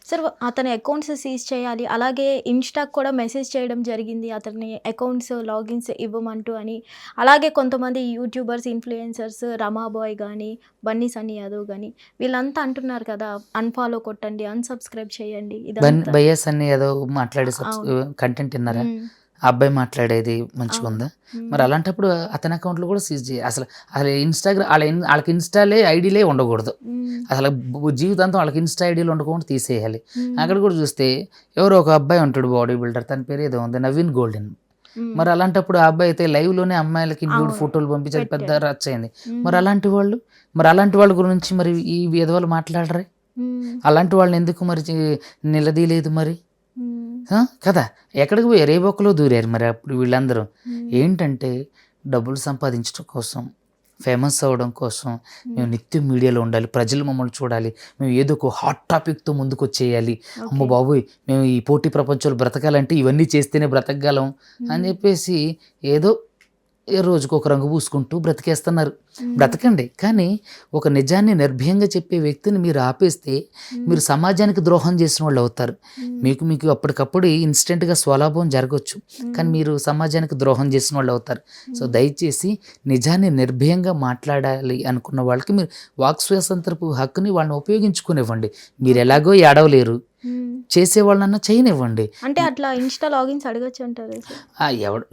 Sir అతని accounts seize చేయాలి. అలాగే ఇన్‌స్టాకి కూడా మెసేజ్ చేయడం జరిగింది. అతని అకౌంట్స్ లాగిన్స్ ఇవ్వమంటూ అని. అలాగే కొంతమంది యూట్యూబర్స్, ఇన్‌ఫ్లుయెన్సర్స్ రమాబాయ్ గానీ, బన్నీ సన్నీ యాదవ్ గానీ వీళ్ళంతా అంటున్నారు కదా! అన్‌ఫాలో కొట్టండి, అన్‌సబ్‌స్క్రైబ్ చేయండి ఇదంతా. బయ్యాస్ అని ఏదో మాట్లాడే అవును. కంటెంట్ విన్నారా? హ్మ్. ఆ అబ్బాయి మాట్లాడేది మంచిగా అవును. ఉందా? హ్మ్. మరి అలాంటప్పుడు అతని అకౌంట్లు కూడా సీజ్ చేయాలి. అసలు అసలు ఇన్‌స్టాగ్రామ్ వాళ్ళకి ఇన్‌స్టాలే ఐడీలే ఉండకూడదు. హ్మ్. అసలు జీవితాంతం వాళ్ళకి ఇన్‌స్టా ఐడీలు ఉండకుండా తీసేయాలి. హ్మ్. అక్కడ కూడా చూస్తే ఎవరో ఒక అబ్బాయి ఉంటాడు బాడీ బిల్డర్, తన పేరు ఏదో ఉంది, నవీన్ గోల్డెన్. హ్మ్. మరి అలాంటప్పుడు ఆ అబ్బాయి అయితే లైవ్‌లోనే అమ్మాయిలకి న్యూడ్ అవును. ఫోటోలు పంపించి అది పెద్ద పెట్టాడు. రచ్చ అయింది. హ్మ్. మరి అలాంటి వాళ్ళ గురించి మరి ఈ విధవలు మాట్లాడరే? హ్మ్. అలాంటి వాళ్ళని ఎందుకు మరి నిలదీయలేదు మరి? హ్మ్. కదా! ఎక్కడికి పోయారు? ఏ బొక్కలో దూరారు మరి అప్పుడు వీళ్ళందరూ. హ్మ్. ఏంటంటే డబ్బులు సంపాదించడం కోసం, ఫేమస్ అవ్వడం కోసం మేము హ్మ్. నిత్యం మీడియాలో ఉండాలి. ప్రజలు మమ్మల్ని చూడాలి. మేము ఏదో ఒక హాట్ టాపిక్‌తో ముందుకొచ్చేయాలి. అమ్మ ఓకే. బాబోయ్! మేము ఈ పోటీ ప్రపంచంలో బ్రతకాలంటే ఇవన్నీ చేస్తేనే బ్రతకగలం అని హ్మ్. చెప్పేసి ఏదో రోజుకొక రంగు పూసుకుంటూ బ్రతికేస్తున్నారు. హ్మ్. బ్రతకండి. కానీ ఒక నిజాన్ని నిర్భయంగా చెప్పే వ్యక్తిని మీరు ఆపేస్తే హ్మ్. మీరు సమాజానికి ద్రోహం చేసిన వాళ్ళు అవుతారు. హ్మ్. మీకు అప్పటికప్పుడు ఇన్‌స్టంట్‌గా స్వలాభం జరగొచ్చు. కానీ హ్మ్. మీరు సమాజానికి ద్రోహం చేసిన వాళ్ళు అవుతారు. సో, హ్మ్. దయచేసి నిజాన్ని నిర్భయంగా మాట్లాడాలి అనుకున్న వాళ్ళకి మీరు వాక్ స్వాతంత్రపు హక్కుని వాళ్ళని ఉపయోగించుకోనివ్వండి. మీరు ఓకే. ఎలాగో ఏడవలేరు. హ్మ్. చేసేవాళ్ళనన్నా చేయనివ్వండి. అంటే అట్లా ఇన్‌స్టా లాగిన్స్ అడగొచ్చంటారా సార్?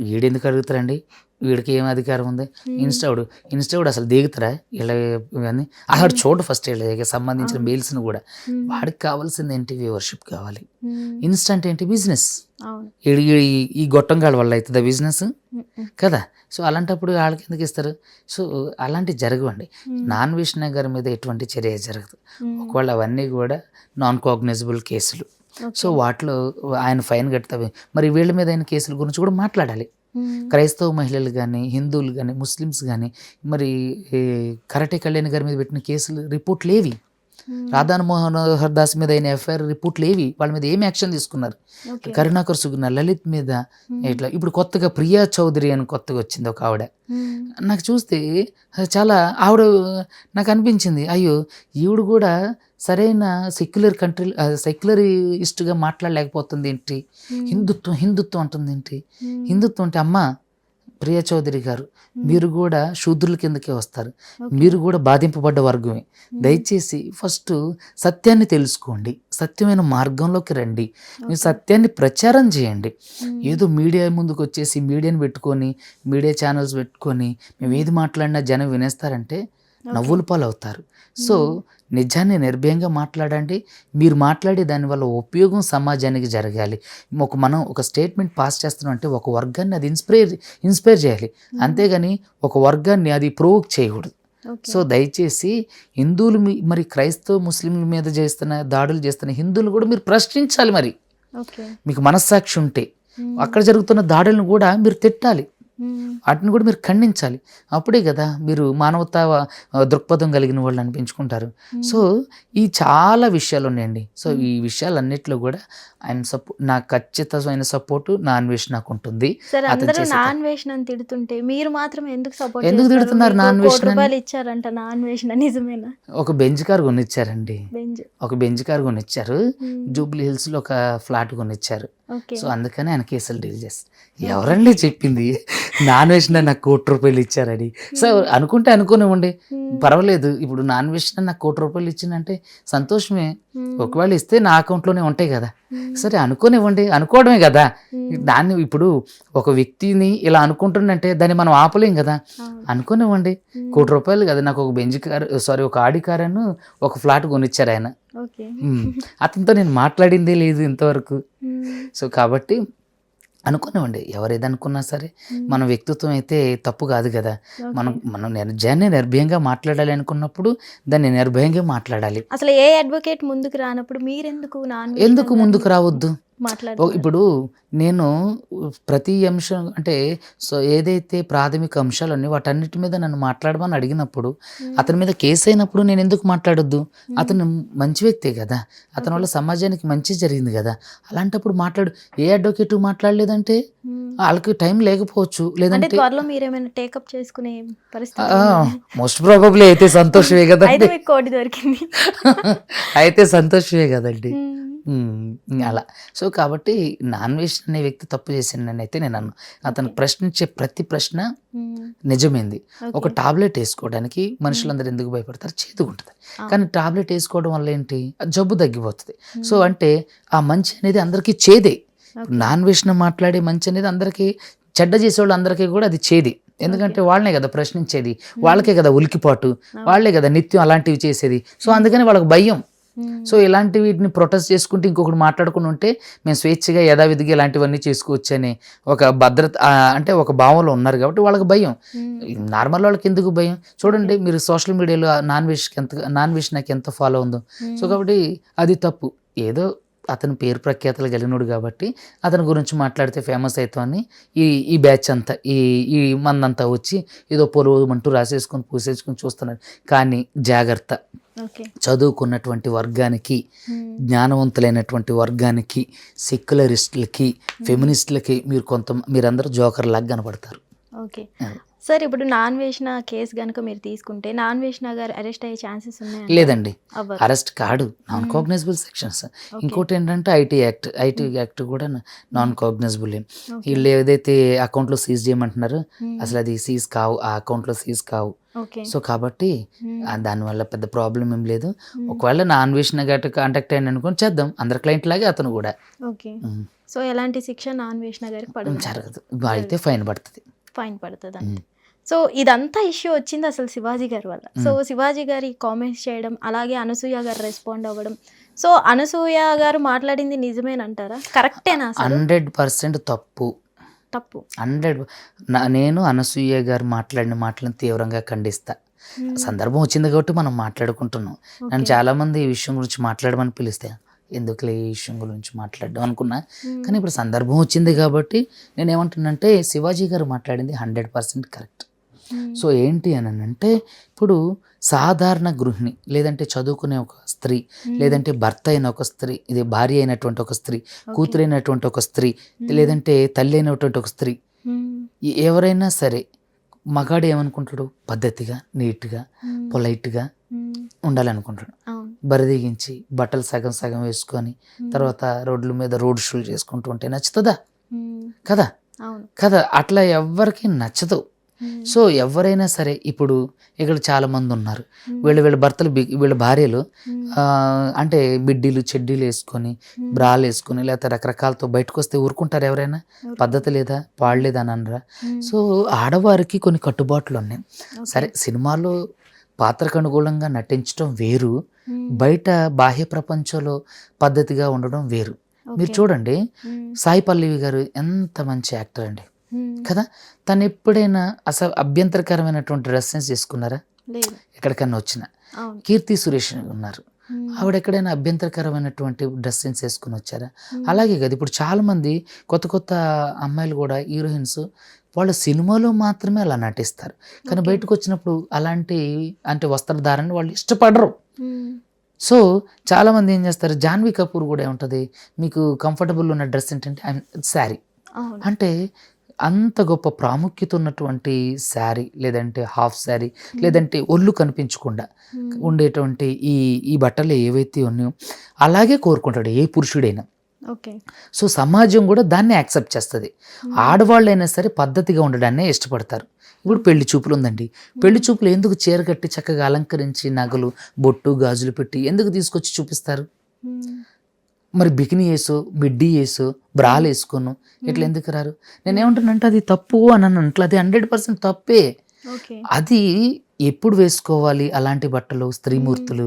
ఈడెందుకు అడుగుతారండి? వీడికి ఏం అధికారం ఉంది? హ్మ్. ఇన్‌స్టా వాడు అసలు దిగుతారా? ఇలా ఇవన్నీ అసలు హ్మ్. చూడు ఫస్ట్ ఈళ్ళకి సంబంధించిన అవును. మెయిల్స్‌ని గూడా. హ్మ్. వాడికి కావాల్సింది ఏంటి? వ్యూవర్‌షిప్ కావాలి. హ్మ్. ఇన్‌స్టంట్ ఏంటి? బిజినెస్. అవును. ఈడు ఈ ఈ గొట్టంగాడి వల్ల అయితదా బిజినెస్? హ్మ్. హ్మ్. కదా! సో, అలాంటప్పుడు ఆళ్ళకెందుకు ఇస్తారు? సో, అలాంటివి జరగవండి. హ్మ్. నాన్ విష్ణు గారి మీద ఎటువంటి చర్య జరగదు. హ్మ్. ఒకవేళ అవన్నీ గూడా నాన్ కాగ్నిజబుల్ కేసులు. So, okay. వాటిలో ఆయన ఫైన్ కడతావి. మరి వీళ్ళ మీద అయిన కేసుల గురించి కూడా మాట్లాడాలి. హ్మ్. క్రైస్తవ మహిళలు గానీ, హిందువులు గానీ, ముస్లిమ్స్ గానీ, మరి ఈ కరాటే కళ్యాణ్ గారి మీద పెట్టిన కేసులు రిపోర్ట్‌లేవి? హ్మ్. రాధాను మోహన్ దాస్ మీద అయిన ఎఫ్ఐఆర్ రిపోర్ట్‌లేవి? వాళ్ళ మీద ఏమి యాక్షన్ తీసుకున్నారు? ఓకే. కరుణాకర్ సుగుణ, లలిత్ మీద హ్మ్. ఇట్లా ఇప్పుడు కొత్తగా ప్రియా చౌదరి అని కొత్తగా వచ్చింది ఒక ఆవిడ. హ్మ్. నాకు చూస్తే చాలా ఆవిడ నాకనిపించింది. అయ్యో! ఈవిడ గూడా సరైన సెక్యులరిస్ట్‌గా మాట్లాడలేకపోతుందేంటి? హ్మ్. హిందుత్వం, హిందుత్వం అంటుందేంటి? హ్మ్. హిందుత్వం అంటే అమ్మా ప్రియా చౌదరి గారు, హ్మ్. మీరు గూడా శూద్రుల కిందకే వస్తారు. ఓకే. మీరు గూడా బాధింపబడ్డ వర్గమే. హ్మ్. దయచేసి ఫస్టు సత్యాన్ని తెలుసుకోండి. సత్యమైన మార్గంలోకి రండి. మీరు ఓకే. సత్యాన్ని ప్రచారం చేయండి. హ్మ్. ఏదో మీడియా ముందుకొచ్చేసి మీడియాని పెట్టుకొని, మీడియా ఛానల్స్ పెట్టుకొని, మేము హ్మ్. ఏది మాట్లాడినా జనం వినేస్తారంటే ఓకే. నవ్వుల పాలవుతారు. సో, హ్మ్. నిజాన్ని నిర్భయంగా మాట్లాడండి. మీరు మాట్లాడే దానివల్ల ఉపయోగం సమాజానికి జరగాలి. మనం ఒక స్టేట్మెంట్ పాస్ చేస్తున్నాం అంటే ఒక వర్గాన్ని అది ఇన్స్పైర్ చేయాలి. హ్మ్. అంతేగాని ఒక వర్గాన్ని అది ప్రొవోక్ చేయకూడదు. ఓకే. సో, దయచేసి హిందువులు మరి క్రైస్తవ ముస్లింల మీద దాడులు చేస్తున్న హిందువులు కూడా మీరు ప్రశ్నించాలి మరి. ఓకే. మీకు మనస్సాక్షి ఉంటే. హ్మ్. అక్కడ జరుగుతున్న దాడులను కూడా మీరు తిట్టాలి. హ్మ్. వాటిని కూడా మీరు ఖండించాలి. అప్పుడే కదా మీరు మానవతా దృక్పథం కలిగిన వాళ్ళు అనిపించుకుంటారు. సో, హ్మ్. ఈ చాలా విషయాలున్నాయండి. సో, హ్మ్. ఈ విషయాలన్నిట్లో కూడా నాకు ఖచ్చితమైన సపోర్టు నా అన్వేషణ నాకుంటుంది. సరే అతను అందరూ చేసే నాన్ వేషనని తిడుతుంటే మీరు మాత్రం ఎందుకు సపోర్ట్ ఎందుకు చేస్తారు? తిడుతున్నారు మీకు నాన్ 1,00,00,000 వేషనని? ఇచ్చారంట నాన్ వేషన నిజమేనా? ఒక బెంజ్ కార్ కొనిచ్చారండి. బెంజ్. ఒక బెంజ్ కార్ కొనిచ్చారు. హ్మ్. జూబ్లీ హిల్స్‌లో ఒక ఫ్లాట్ కొనిచ్చారు. ఓకే. సో, అందుకని ఆయన కేసులు డీల్ చేస్తారు. ఓకే. ఎవరండి చెప్పింది నాన్ వెజ్‌న నాకు ₹1,00,00,000 ఇచ్చారని? సో, హ్మ్. అనుకుంటే అనుకోనివ్వండి. హ్మ్. పర్వాలేదు. ఇప్పుడు నాన్ వెజ్‌న నాకు ₹1,00,00,000 ఇచ్చిందంటే సంతోషమే. హ్మ్. ఒకవేళ ఇస్తే నా అకౌంట్‌లోనే ఉంటాయి కదా! హ్మ్. సరే అనుకోనివ్వండి. అనుకోవడమే కదా! హ్మ్. దాన్ని ఇప్పుడు ఒక వ్యక్తిని ఇలా అనుకుంటుండంటే దాన్ని మనం ఆపలేం కదా! అవును. అనుకోనివ్వండి. హ్మ్. ₹1,00,00,000 కదా! నాకు ఒక బెంజ్ కార్ ఒక ఆడి కారును, ఒక ఫ్లాట్ కొనిచ్చారాయన. ఓకే. అతనితో నేను మాట్లాడిందే లేదు ఇంతవరకు. హ్మ్. సో, కాబట్టి అనుకోనివ్వండి. ఎవరేదనుకున్నా సరే, హ్మ్. మన వ్యక్తిత్వం అయితే తప్పు కాదు కదా! ఓకే. మనం నిజాన్ని నిర్భయంగా మాట్లాడాలి అనుకున్నప్పుడు దాన్ని నిర్భయంగా మాట్లాడాలి. అసలు ఏ అడ్వొకేట్ ముందుకు రానప్పుడు మీరెందుకు నాన్ వేషన ఎందుకు దాని ముందుకు రావద్దు? మాట్లాడుతున్నారు? ఇప్పుడు నేను ప్రతి అంశం అంటే ఏదైతే ప్రాథమిక అంశాలున్నాయో వాటన్నిటి మీద నన్ను మాట్లాడమని అడిగినప్పుడు, హ్మ్. అతని మీద కేస్ అయినప్పుడు నేనెందుకు మాట్లాడొద్దు? హ్మ్. అతను మంచి వ్యక్తే గదా! అతని ఓకే. వల్ల సమాజానికి మంచి జరిగింది గదా! అలాంటప్పుడు ఏ అడ్వకేటు మాట్లాడలేదంటే హ్మ్. ఆళ్ళకి టైం లేకపోవచ్చు. అంటే లేదంటే త్వరలో మీరేమైనా టేకప్ చేసుకునే పరిస్థితి ఆ! ఉందా? మోస్ట్ ప్రాబబ్లీ అయితే సంతోషమే అయితే గదండీ! మీకు కోటి దొరికింది. అయితే సంతోషమే గదండీ! హ్మ్. అలా. సో, కాబట్టి నాన్ వెజ్ అనే వ్యక్తి తప్పు చేసిండనైతే నేను అనను. అతను ఓకే. ప్రశ్నించే ప్రతి ప్రశ్న హ్మ్. నిజమైంది. ఒక ఓకే. టాబ్లెట్ ఏసుకోవడానికి హ్మ్. మనుషులందరూ ఎందుకు భయపడతారు? చేదుగుంటది. అవును. కానీ టాబ్లెట్ ఏసుకోవడం వల్ల ఏంటి? ఆ జబ్బు తగ్గిపోతది. సో, హ్మ్. అంటే ఆ మంచి అనేది అందరికీ చేదే. ఓకే. నాన్ వెజ్‌ని మాట్లాడే మంచి అనేది అందరికీ చెడ్డ చేసేవాళ్ళందరికీ కూడా అది చేదే. ఓకే. ఎందుకంటే వాళ్ళనే కదా ప్రశ్నించేది. హ్మ్. వాళ్ళకే కదా ఉలికిపాటు. అవును. వాళ్ళే కదా నిత్యం అలాంటివి చేసేది. సో, హ్మ్. అందుకని వాళ్ళకి భయం. హ్మ్. సో, ఇలాంటి వీటిని ప్రొటెస్ట్ చేసుకుంటూ ఇంకొకడు మాట్లాడకుండా ఉంటే మేము స్వేచ్ఛగా యథావిధిగా ఇలాంటివన్నీ చేసుకోవచ్చని ఒక భద్రత అంటే ఒక భావంలో ఉన్నారు కాబట్టి వాళ్ళకి భయం. హ్మ్. నార్మల్ వాళ్ళకి ఎందుకు భయం? ఓకే. చూడండి మీరు సోషల్ మీడియాలో నాన్ వెజ్ నాకెంత ఫాలో ఉందో. సో, హ్మ్. కాబట్టి అది తప్పు. ఏదో అతను పేరు ప్రఖ్యాతలు కలిగినోడు కాబట్టి అతని గురించి మాట్లాడితే ఫేమస్ అయితామని ఈ ఈ బ్యాచ్ అంతా ఈ ఈ మందంతా వచ్చి ఏదో పొలవమంటూ రాసేసుకొని పూసేసుకొని చూస్తున్నారు. కానీ జాగ్రత్త. ఓకే. చదువుకున్నటువంటి వర్గానికి, హ్మ్. జ్ఞానవంతులైనటువంటి వర్గానికి, సెక్యులరిస్టులకి, హ్మ్. ఫెమినిస్టులకి మీరందరూ జోకర్‌లాగా కనపడతారు. ఓకే. అది. సార్ ఇప్పుడు నాన్ వేషణ కేసు గనుక మీరు తీసుకుంటే నాన్ వేషణ గారు అరెస్ట్ అయ్యే ఛాన్సెస్ ఉన్నాయంటారా? లేదండి. అవ్వరు. అరెస్ట్ కాడు. నాన్ హ్మ్. Cognisable sections. ఓకే. ఇంకోటేంటంటే ఐటీ హ్మ్. యాక్ట్ కూడా హ్మ్. నాన్ కాగ్నిజబులే. ఓకే. ఈళ్ళు ఏదైతే అకౌంట్‌లో సీజ్ చేయమంటున్నారో హ్మ్. అసలది సీజ్ కావు. ఆ అకౌంట్‌లో సీజ్ కావు. ఓకే. సో, కాబట్టి హ్మ్. దానివల్ల పెద్ద ప్రాబ్లమ్ ఏం లేదు. హ్మ్. ఒకవేళ నా అన్వేషణ గట్ట కాంటాక్ట్ అయ్యాననుకోని చేద్దాం. అందరి క్లయింట్ లాగే అతను కూడా. ఓకే. హ్మ్. సో, ఎలాంటి శిక్ష నాన్ వేషణ గారికి పడదంటారు? జరగదు. అయితే జరగదు. ఫైన్ పడతది. ఫైన్ పడతదంతే. హ్మ్. సో, ఇదంతా ఇష్యూ వచ్చింది అసలు శివాజీ గారి వల్ల. సో, హ్మ్. శివాజీ గారి కామెంట్స్ చేయడం, అలాగే అనసూయ గారు రెస్పాండ్ అవ్వడం. సో, అనసూయ గారు మాట్లాడింది నిజమేనంటారా? కరెక్టేనా అసలు? 100% తప్పు. తప్పు. 100 నేను అనసూయ గారు మాట్లాడిన మాటలను తీవ్రంగా ఖండిస్తా. హ్మ్. సందర్భం వచ్చింది కాబట్టి మనం మాట్లాడుకుంటున్నాం. నన్ను ఓకే. చాలామంది ఈ విషయం గురించి మాట్లాడమని పిలిస్తే, ఎందుకులే ఈ విషయం గురించి మాట్లాడడం అనుకున్నా. హ్మ్. కానీ ఇప్పుడు సందర్భం వచ్చింది కాబట్టి నేనేమంటున్నానంటే శివాజీ గారు మాట్లాడింది 100% కరెక్ట్. హ్మ్. సో, ఏంటి అననంటే ఇప్పుడు సాధారణ గృహిణి లేదంటే చదువుకునే ఒక స్త్రీ, హ్మ్. లేదంటే భర్త అయిన ఒక స్త్రీ, ఇది భార్య అయినటువంటి ఒక స్త్రీ, ఓకే. కూతురైనటువంటి ఒక స్త్రీ, హ్మ్. లేదంటే తల్లి అయినటువంటి ఒక స్త్రీ, హ్మ్. ఎవరైనా సరే మగాడు ఏమనుకుంటాడు? పద్ధతిగా, నీట్‌గా, హ్మ్. పొలైట్‌గా హ్మ్. ఉండాలనుకుంటాడు. అవును. బరిదెగించి బట్టలు సగం సగం వేసుకొని హ్మ్. తర్వాత రోడ్ల మీద రోడ్ షోలు చేసుకుంటూ ఉంటే నచ్చుతదా? హ్మ్. కదా! అవును. కదా! అట్లా ఎవ్వరికీ నచ్చదు. హ్మ్. సో, ఎవ్వరైనా సరే ఇప్పుడు ఇక్కడ చాలామందున్నారు. హ్మ్. వీళ్ళ భర్తలు వీళ్ళ భార్యలు హ్మ్. అంటే మిడ్డీలు, చెడ్డీలు ఏసుకొని, హ్మ్. బ్రాలేసుకొని లేకపోతే రకరకాలతో బయటకొస్తే ఊరుకుంటారా ఎవరైనా? ఊరుకోరు. పద్ధతి లేదా? పాడులేదా అని అనరా? హ్మ్. సో, ఆడవారికి కొన్ని కట్టుబాట్లున్నాయి. ఓకే. సరే సినిమాలో పాత్రకు అనుగుణంగా నటించడం వేరు. హ్మ్. బయట బాహ్య ప్రపంచంలో పద్ధతిగా ఉండడం వేరు. మీరు ఓకే. చూడండి హ్మ్. సాయి పల్లవి గారు ఎంత మంచి యాక్టర్ అండి. హ్మ్. కదా! తనెప్పుడైనా అభ్యంతరకరమైనటువంటి డ్రెస్ సెన్స్ చేసుకున్నారా? లేదు. ఎక్కడికన్నా వచ్చినా. అవును. కీర్తి సురేష్ ఉన్నారు. హ్మ్. ఆవిడెక్కడైనా అభ్యంతరకరమైనటువంటి డ్రెస్ సెన్స్ ఏసుకొని వచ్చారా? హ్మ్. అలాగే కదా! ఇప్పుడు చాలామంది కొత్త కొత్త అమ్మాయిలు గూడా హీరోయిన్స్ వాళ్ళు సినిమాలో మాత్రమే అలా నటిస్తారు. కానీ ఓకే. బయటకొచ్చినప్పుడు అలాంటి అంటే వస్త్రధారణ వాళ్ళు ఇష్టపడరు. హ్మ్. సో, చాలామంది ఏం చేస్తారు 'జాన్వీ కపూర్' గూడా ఏముంటది, మీకు కంఫర్టబుల్ ఉన్న డ్రెస్ ఏంటంటే శారీ. అవును. అంటే అంత గొప్ప ప్రాముఖ్యత ఉన్నటువంటి శారీ లేదంటే హాఫ్ శారీ హ్మ్. లేదంటే ఒళ్ళు కనిపించకుండా హ్మ్. ఉండేటువంటి ఈ ఈ బట్టలు ఏవైతే ఉన్నాయో అలాగే కోరుకుంటాడు ఏ పురుషుడైనా. ఓకే. సో, సమాజం కూడా దాన్ని యాక్సెప్ట్ చేస్తది. హ్మ్. ఆడవాళ్ళైనా సరే పద్ధతిగా ఉండడాన్నే ఇష్టపడతారు. ఇప్పుడు ఓకే. పెళ్లి చూపులు ఉందండి. పెళ్లి హ్మ్. చూపులు ఎందుకు చీర కట్టి చక్కగా అలంకరించి నగలు, బొట్టు, గాజులు పెట్టి ఎందుకు తీసుకొచ్చి చూపిస్తారు? హ్మ్. మరి బికినీ ఏసో, మిడ్డీ ఏసో, హ్మ్. బ్రాలేసుకోనో ఇట్లా హ్మ్. ఎందుకు రారు? హ్మ్. నేనేమంటానంటే అది తప్పు అని అనట్ల. అది 100% తప్పే. ఓకే. అది ఎప్పుడు వేసుకోవాలి అలాంటి బట్టలు హ్మ్. స్త్రీమూర్తులు?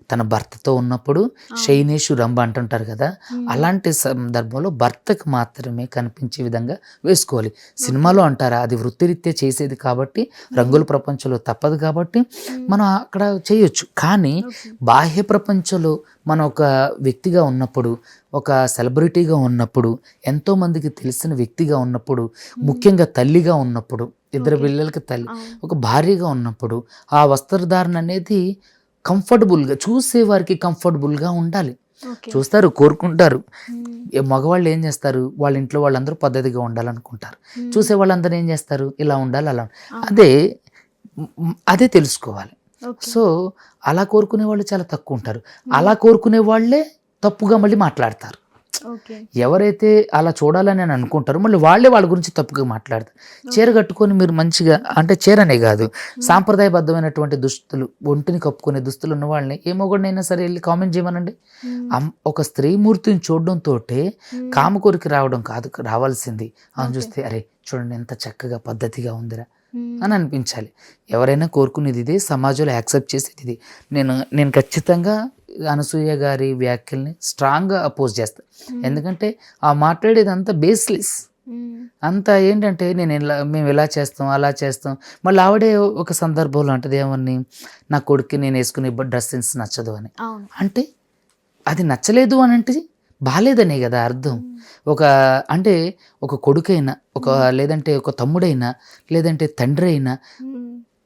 తన భర్తతో ఉన్నప్పుడు అవును. శైనేషు రంభ అంటుంటారు కదా! హ్మ్. అలాంటి సందర్భంలో భర్తకు మాత్రమే కనిపించే విధంగా వేసుకోవాలి. ఓకే. సినిమాలో అంటారా అది వృత్తిరీత్యా చేసేది కాబట్టి, హ్మ్. రంగుల ప్రపంచంలో తప్పదు కాబట్టి హ్మ్. మనం అక్కడ చేయొచ్చు. కానీ ఓకే. బాహ్య ప్రపంచంలో మనం ఒక వ్యక్తిగా ఉన్నప్పుడు, ఒక సెలబ్రిటీగా ఉన్నప్పుడు, ఎంతోమందికి తెలిసిన వ్యక్తిగా ఉన్నప్పుడు, హ్మ్. ముఖ్యంగా తల్లిగా ఉన్నప్పుడు, ఇద్దరు ఓకే. పిల్లలకి తల్లి, అవును. ఒక భార్యగా ఉన్నప్పుడు ఆ వస్త్రధారణ అనేది కంఫర్టబుల్‌గా చూసేవారికి కంఫర్టబుల్‌గా ఉండాలి. ఓకే. చూస్తారు, కోరుకుంటారు. హ్మ్. మగవాళ్ళు ఏం చేస్తారు? వాళ్ళ ఇంట్లో వాళ్ళందరూ పద్ధతిగా ఉండాలనుకుంటారు. హ్మ్. చూసే వాళ్ళందరూ ఏం చేస్తారు? ఇలా ఉండాలి, అలా అవును. అదే అదే తెలుసుకోవాలి. ఓకే. సో, అలా కోరుకునే వాళ్ళు చాలా తక్కువ ఉంటారు. హ్మ్. అలా కోరుకునే వాళ్ళే తప్పుగా మళ్ళీ మాట్లాడతారు. ఓకే. ఎవరైతే అలా చూడాలని అని అనుకుంటారో మళ్ళీ వాళ్ళే వాళ్ళ గురించి తప్పుగా మాట్లాడతారు. చీర కట్టుకొని మీరు మంచిగా, అంటే చీరనే కాదు, సాంప్రదాయబద్ధమైనటువంటి దుస్తులు, ఒంటిని కప్పుకునే దుస్తులు ఉన్న వాళ్ళని ఏ మొగుడినైనా సరే వెళ్ళి కామెంట్ చేయమనండి. ఒక స్త్రీమూర్తిని చూడడంతో కామకోరికి రావడం కాదు రావాల్సింది. అని చూస్తే అరే చూడండి ఎంత చక్కగా పద్ధతిగా ఉందిరా అని అనిపించాలి. ఎవరైనా కోరుకునేది ఇదే, సమాజంలో యాక్సెప్ట్ చేసేది ఇది. నేను ఖచ్చితంగా అనసూయ గారి వ్యాఖ్యల్ని స్ట్రాంగ్గా అపోజ్ చేస్తాను. ఎందుకంటే ఆ మాట్లాడేది అంతా బేస్లెస్, అంతా ఏంటంటే మేము ఇలా చేస్తాం అలా చేస్తాం. మళ్ళీ ఆవిడే ఒక సందర్భంలో అంటది ఏమని, నా కొడుక్కి నేను వేసుకునే డ్రెస్ సెన్స్ నచ్చదు అని. అంటే అది నచ్చలేదు అని అంటే బాలేదనే కదా అర్థం. ఒక కొడుకైనా, లేదంటే ఒక తమ్ముడైనా, లేదంటే తండ్రి అయినా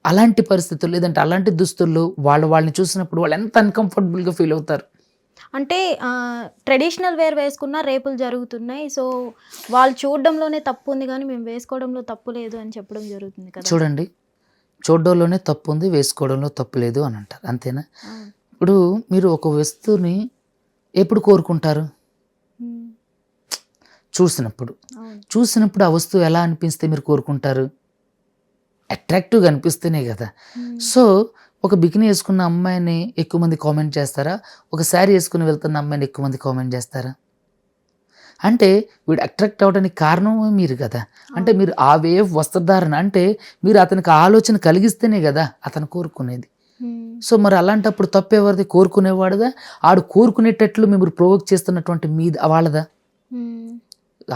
అలాంటి పరిస్థితులు, లేదంటే అలాంటి దుస్తుల్లో వాళ్ళని చూసినప్పుడు వాళ్ళు ఎంత అన్కంఫర్టబుల్గా ఫీల్ అవుతారు. అంటే ట్రెడిషనల్ వేర్ వేసుకున్నా రేపులు జరుగుతున్నాయి, సో వాళ్ళు చూడడంలోనే తప్పు ఉంది కానీ మేము వేసుకోవడంలో తప్పు లేదు అని చెప్పడం జరుగుతుంది కదా. చూడండి, చూడడంలోనే తప్పు ఉంది, వేసుకోవడంలో తప్పు లేదు అని అంటారు, అంతేనా? ఇప్పుడు మీరు ఒక వస్తువుని ఎప్పుడు కోరుకుంటారు? చూసినప్పుడు ఆ వస్తువు ఎలా అనిపిస్తే మీరు కోరుకుంటారు? అట్రాక్టివ్గా అనిపిస్తేనే కదా. సో ఒక బికినీ వేసుకున్న అమ్మాయిని ఎక్కువ మంది కామెంట్ చేస్తారా? ఒక శారీ వేసుకుని వెళ్తున్న అమ్మాయిని ఎక్కువ మంది కామెంట్ చేస్తారా? అంటే వీడు అట్రాక్ట్ అవ్వడానికి కారణమే మీరు కదా. అంటే మీరు ఆ వస్త్రధారణ, అంటే మీరు అతనికి ఆలోచన కలిగిస్తేనే కదా అతను కోరుకునేది. సో మరి అలాంటప్పుడు తప్పెవరిది? కోరుకునేవాడుదా? ఆడు కోరుకునేటట్లు మీరు ప్రొవోక్ చేస్తున్నటువంటి వాళ్ళదా?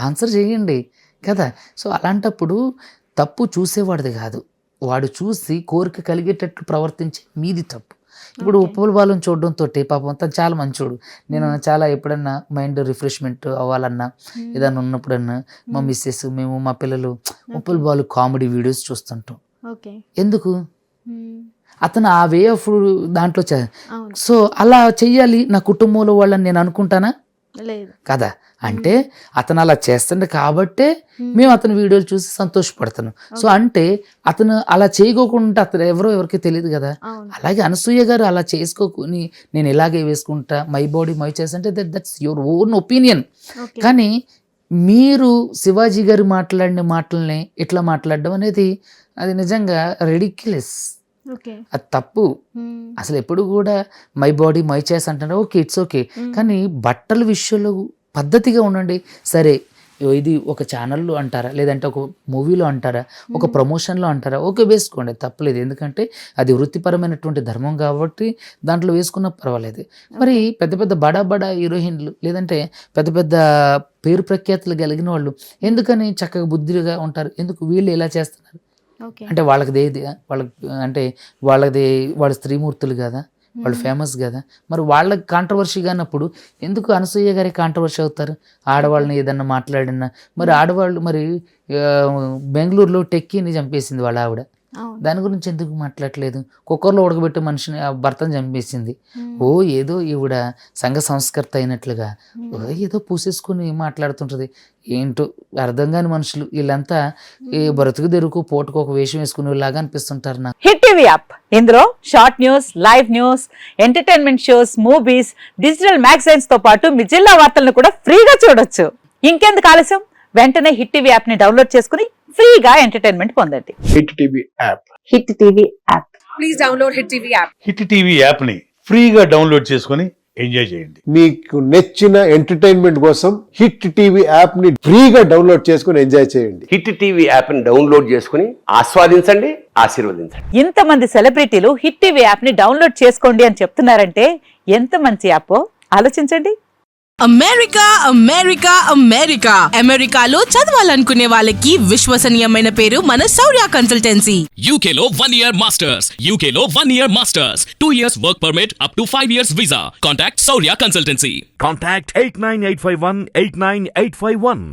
ఆన్సర్ చేయండి కదా. సో అలాంటప్పుడు తప్పు చూసేవాడిది కాదు, వాడు చూసి కోరిక కలిగేటట్లు ప్రవర్తించే మీది తప్పు. ఇప్పుడు ఉప్పల్ బాలను చూడడంతో పాపం తను చాలా మంచోడు. నేను చాలా ఎప్పుడన్నా మైండ్ రిఫ్రెష్మెంట్ అవ్వాలన్నా ఏదన్నా ఉన్నప్పుడన్నా మా మిస్సెస్, మేము, మా పిల్లలు ఉప్పల్ బాలు కామెడీ వీడియోస్ చూస్తుంటాం. ఎందుకు? అతను ఆ వే ఆఫ్ దాంట్లో సో అలా చెయ్యాలి నా కుటుంబంలో వాళ్ళని నేను అనుకుంటానా? కదా. అంటే అతను అలా చేస్తుండే కాబట్టే మేము అతని వీడియోలు చూసి సంతోషపడుతున్నాం. సో అంటే అతను అలా చేయకోకుండా అతను ఎవరికి తెలియదు కదా. అలాగే అనసూయ గారు అలా చేసుకోకుని నేను ఇలాగే వేసుకుంటా, మై బాడీ మై చాయిస్ అంటే దట్స్ యువర్ ఓన్ ఒపీనియన్. కానీ మీరు శివాజీ గారు మాట్లాడిన మాటల్ని ఇట్లా మాట్లాడడం అనేది అది నిజంగా రెడిక్యులస్, అది తప్పు. అసలు ఎప్పుడు కూడా మై బాడీ మై చాయిస్ అంటారు, ఓకే ఇట్స్ ఓకే. కానీ బట్టల విషయంలో పద్ధతిగా ఉండండి. సరే ఇది ఒక ఛానల్లో అంటారా, లేదంటే ఒక మూవీలో అంటారా, ఒక ప్రమోషన్లో అంటారా, ఓకే వేసుకోండి తప్పలేదు. ఎందుకంటే అది వృత్తిపరమైనటువంటి ధర్మం కాబట్టి దాంట్లో వేసుకున్నా పర్వాలేదు. మరి పెద్ద పెద్ద బడా హీరోయిన్లు, లేదంటే పెద్ద పెద్ద పేరు ప్రఖ్యాతులు కలిగిన వాళ్ళు ఎందుకని చక్కగా బుద్ధిగా ఉంటారు? ఎందుకు వీళ్ళు ఎలా చేస్తున్నారు? అంటే వాళ్ళ స్త్రీమూర్తులు కదా, వాళ్ళు ఫేమస్ కదా. మరి వాళ్ళకి కాంట్రవర్సీ కానప్పుడు ఎందుకు అనసూయ గారి కాంట్రవర్సీ అవుతారు? ఆడవాళ్ళని ఏదన్నా మాట్లాడినా మరి ఆడవాళ్ళు, మరి బెంగళూరులో టెక్కీని చంపేసింది వాళ్ళ ఆవిడ, దాని గురించి ఎందుకు మాట్లాడలేదు? కుక్కర్లో ఉడకబెట్టే మనిషిని భర్తను చంపేసింది. ఏదో ఈవిడ సంఘ సంస్కర్త అయినట్లుగా ఏదో పూసేసుకుని మాట్లాడుతుంటది. ఏంటో అర్థం కాని మనుషులు వీళ్ళంతా బ్రతుకు తెరుకు పోటుకు ఒక వేషం వేసుకునేలాగా అనిపిస్తుంటారు నాకు. హిట్ టీవీ యాప్, ఇందులో short news, live news, entertainment shows, movies, digital magazines తో పాటు మీ జిల్లా వార్తలను కూడా ఫ్రీగా చూడొచ్చు. ఇంకెందుకు ఆలస్యం, వెంటనే హిట్ టీవీ యాప్ ని డౌన్లోడ్ చేసుకుని ఫ్రీగా ఎంటర్టైన్మెంట్ పొందండి. Hit TV app, hit TV app, please download hit TV app. Hit TV app ని ఫ్రీగా డౌన్లోడ్ చేసుకొని ఎంజాయ్ చేయండి. మీకు నచ్చిన ఎంటర్టైన్మెంట్ కోసం హిట్ టీవీ యాప్ ని ఫ్రీగా డౌన్లోడ్ చేసుకొని ఎంజాయ్ చేయండి. హిట్ టీవీ యాప్ ని డౌన్లోడ్ చేసుకుని ఆస్వాదించండి, ఆశీర్వదించండి. ఇంతమంది సెలబ్రిటీలు హిట్ టీవీ యాప్ ని డౌన్లోడ్ చేసుకోండి అని చెప్తున్నారంటే ఎంత మంచి యాప్ ఆలోచించండి. అమెరికాలో చదవాలనుకునే వాళ్ళకి విశ్వసనీయమైన పేరు మన శౌర్య కన్సల్టెన్సీ. UK లో 1 year masters, UK లో 1 year masters, 2 years work permit up to 5 years visa. Contact Saurya Consultancy. Contact 89851 89851.